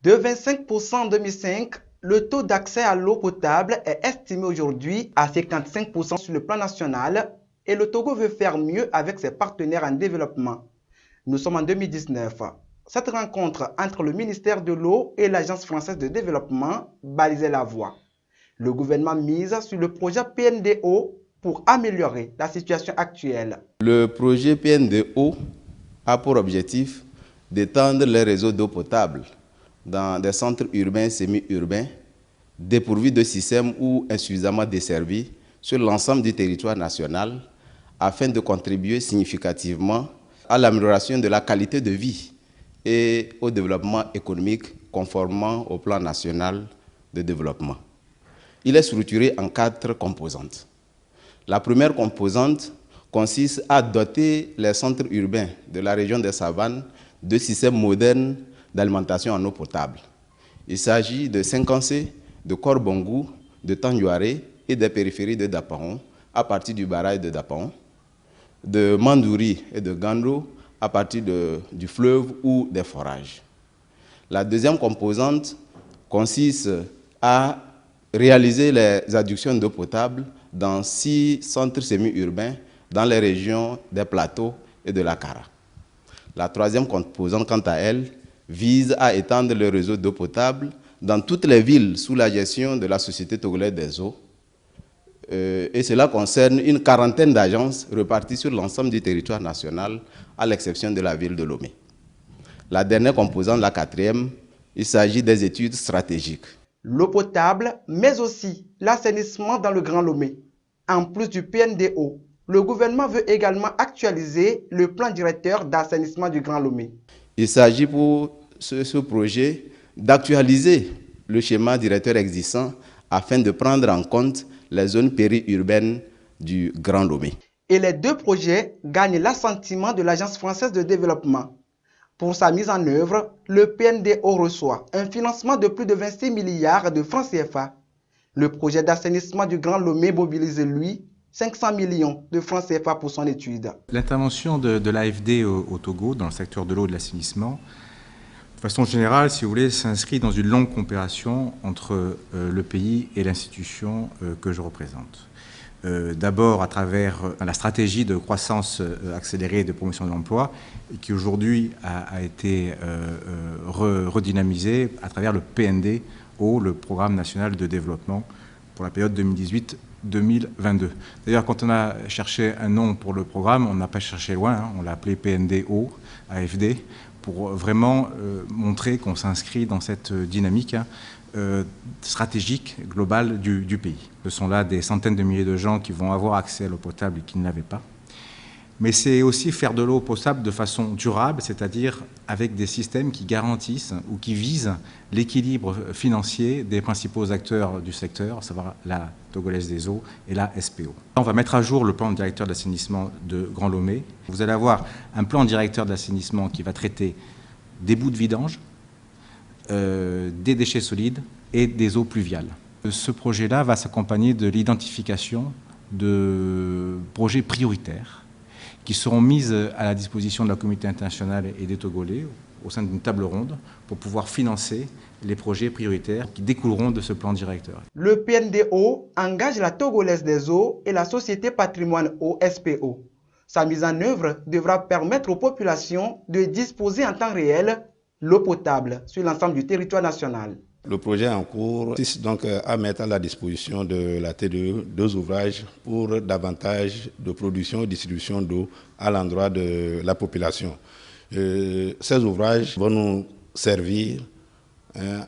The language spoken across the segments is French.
De 25% en 2005, le taux d'accès à l'eau potable est estimé aujourd'hui à 55% sur le plan national et le Togo veut faire mieux avec ses partenaires en développement. Nous sommes en 2019. Cette rencontre entre le ministère de l'eau et l'Agence française de développement balisait la voie. Le gouvernement mise sur le projet PNDO pour améliorer la situation actuelle. Le projet PNDO a pour objectif d'étendre les réseaux d'eau potable dans des centres urbains et semi-urbains dépourvus de systèmes ou insuffisamment desservis sur l'ensemble du territoire national afin de contribuer significativement à l'amélioration de la qualité de vie et au développement économique conformément au plan national de développement. Il est structuré en 4 composantes. La première composante consiste à doter les centres urbains de la région des Savanes de systèmes modernes d'alimentation en eau potable. Il s'agit de Senkansé, de Korbongou, de Tandiouaré et des périphéries de Dapaon à partir du barrage de Dapaon, de Mandouri et de Gandro à partir du fleuve ou des forages. La deuxième composante consiste à réaliser les adductions d'eau potable dans 6 centres semi-urbains dans les régions des plateaux et de la Kara. La troisième composante, quant à elle, vise à étendre le réseau d'eau potable dans toutes les villes sous la gestion de la Société togolaise des eaux. Et cela concerne une quarantaine d'agences reparties sur l'ensemble du territoire national, à l'exception de la ville de Lomé. La dernière composante, la quatrième, il s'agit des études stratégiques. L'eau potable, mais aussi l'assainissement dans le Grand Lomé. En plus du PNDO, le gouvernement veut également actualiser le plan directeur d'assainissement du Grand Lomé. Il s'agit pour ce projet d'actualiser le schéma directeur existant afin de prendre en compte les zones périurbaines du Grand Lomé. Et les 2 projets gagnent l'assentiment de l'Agence française de développement. Pour sa mise en œuvre, le PNDO reçoit un financement de plus de 26 milliards de francs CFA. Le projet d'assainissement du Grand Lomé mobilise, lui, 500 millions de francs CFA pour son étude. L'intervention de l'AFD au Togo dans le secteur de l'eau et de l'assainissement, de façon générale, si vous voulez, s'inscrit dans une longue coopération entre le pays et l'institution que je représente. D'abord à travers la stratégie de croissance accélérée et de promotion de l'emploi, qui aujourd'hui a été redynamisée à travers le PNDO, le Programme national de développement pour la période 2018-2022. D'ailleurs, quand on a cherché un nom pour le programme, on n'a pas cherché loin, hein, on l'a appelé PNDO, AFD, pour vraiment montrer qu'on s'inscrit dans cette dynamique stratégique globale du pays. Ce sont là des centaines de milliers de gens qui vont avoir accès à l'eau potable et qui ne l'avaient pas. Mais c'est aussi faire de l'eau potable de façon durable, c'est-à-dire avec des systèmes qui garantissent ou qui visent l'équilibre financier des principaux acteurs du secteur, à savoir la Togolaise des eaux et la SPO. On va mettre à jour le plan directeur d'assainissement de Grand Lomé. Vous allez avoir un plan directeur d'assainissement qui va traiter des boues de vidange, des déchets solides et des eaux pluviales. Ce projet-là va s'accompagner de l'identification de projets prioritaires qui seront mises à la disposition de la communauté internationale et des Togolais au sein d'une table ronde pour pouvoir financer les projets prioritaires qui découleront de ce plan directeur. Le PNDO engage la Togolaise des eaux et la Société Patrimoine Eau SPO. Sa mise en œuvre devra permettre aux populations de disposer en temps réel l'eau potable sur l'ensemble du territoire national. Le projet en cours consiste donc à mettre à la disposition de la TDE 2 ouvrages pour davantage de production et distribution d'eau à l'endroit de la population. Ces ouvrages vont nous servir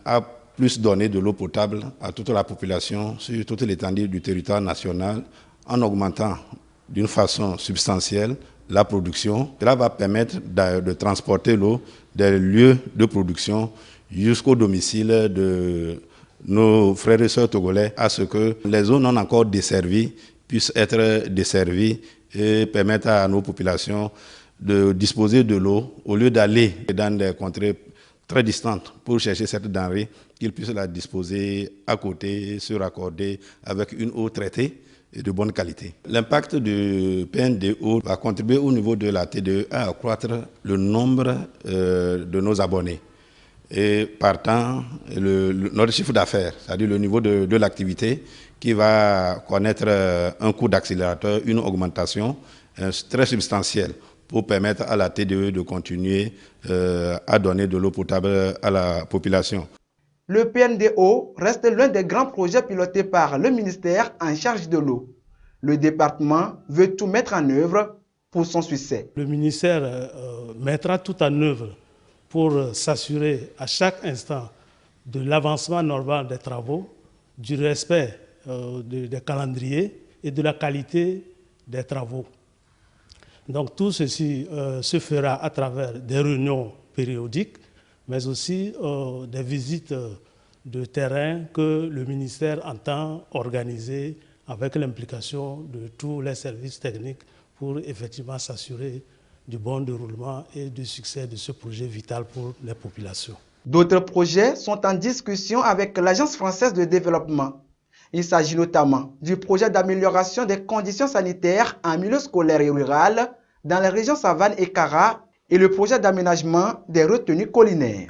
à plus donner de l'eau potable à toute la population sur toute l'étendue du territoire national en augmentant d'une façon substantielle la production. Cela va permettre de transporter l'eau des lieux de production jusqu'au domicile de nos frères et sœurs togolais, à ce que les zones non encore desservies puissent être desservies et permettre à nos populations de disposer de l'eau au lieu d'aller dans des contrées très distantes pour chercher cette denrée, qu'ils puissent la disposer à côté, se raccorder avec une eau traitée et de bonne qualité. L'impact du PNDO va contribuer au niveau de la TDE à accroître le nombre de nos abonnés. et partant, notre chiffre d'affaires, c'est-à-dire le niveau de l'activité, qui va connaître un coup d'accélérateur, une augmentation très substantielle pour permettre à la TDE de continuer à donner de l'eau potable à la population. Le PNDO reste l'un des grands projets pilotés par le ministère en charge de l'eau. Le département veut tout mettre en œuvre pour son succès. Le ministère mettra tout en œuvre pour s'assurer à chaque instant de l'avancement normal des travaux, du respect des calendriers et de la qualité des travaux. Donc tout ceci se fera à travers des réunions périodiques, mais aussi des visites de terrain que le ministère entend organiser avec l'implication de tous les services techniques pour effectivement s'assurer du bon déroulement et du succès de ce projet vital pour les populations. D'autres projets sont en discussion avec l'Agence française de développement. Il s'agit notamment du projet d'amélioration des conditions sanitaires en milieu scolaire et rural dans les régions Savane et Kara et le projet d'aménagement des retenues collinaires.